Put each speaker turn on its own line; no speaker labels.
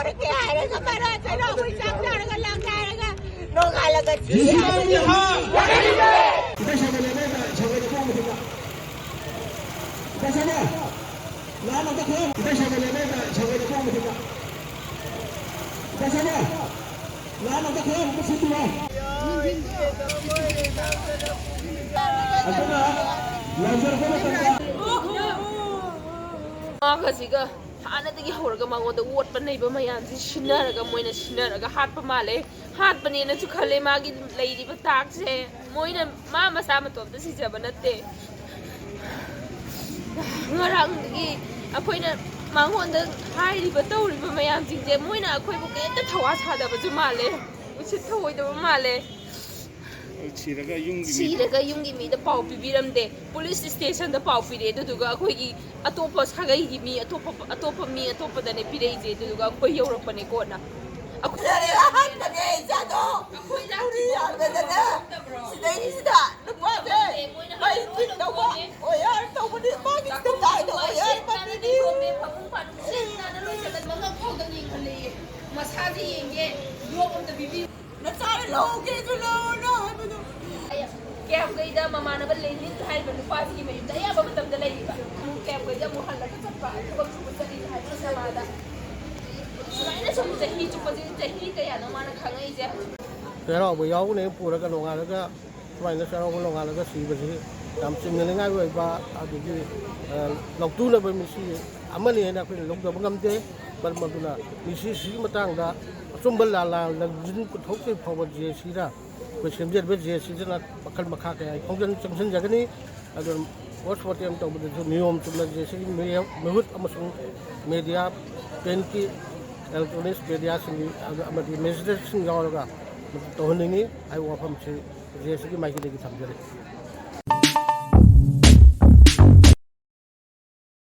para que aire ka para sa no mo isang cara ka lang cara ka no kalaga siya
kita siya malala siya ko mo kita kita siya na na ka kita siya malala siya ko mo kita kita siya na na ka mo sa tuwa aduna laser ko na
Makasiga, haanadagi hawraga mangoda wotpa naiba mayamsi shinaraga moina shinaraga hatpa male hatpa nena su khale magi leiriba takse moina ma masa matopta sijaba natte ngaranggi akoina mangonda hairiba tawriba mayamsingje moina akoibu kenta thawa sadaba ju male usit thawoidaba male
Siraga
yungi mi da pau pibiramde police station da pau pire duga akhoi atopa sagai gi mi atopa da ne pirei je duga akhoi yorapane ko na
Dari lahat na niya isa to. Uriya ka na na. Sida isda. Nagpapay. Ay, kita ko. O yan, ito mo din. Bakit ka tayo? O yan, patiniw.
Masaji yenge yok on the bibi
Nasaan lang. Kaya na.
Kaya gayda mamana ba lenin hay ba nupasi ki mayu daya ba matam dalay ba kaya gayda mo hala ka sa pa ko ko sa din hay sa mada ina so sa hi chupa din sa hi kaya na mana khangai je
pero bu yau ne pura ka longa ka mai na sa ko longa ka si ba si tam sim ne ngai ba ba adu ji lok tu na ba mi si amani na ko lok da ngam te bar ma tu na mi si matang da sumbal la la jin ku thok ke phaw je si da ko semjet be je si na pakal makha ka ai khongjan changsan jagani adon watch what am to bu niyom tumna je si mehut amasung media penki electronics media sing amadi message sing yaw ga to ningi ai wa pham si je si mai ki de ki thamjare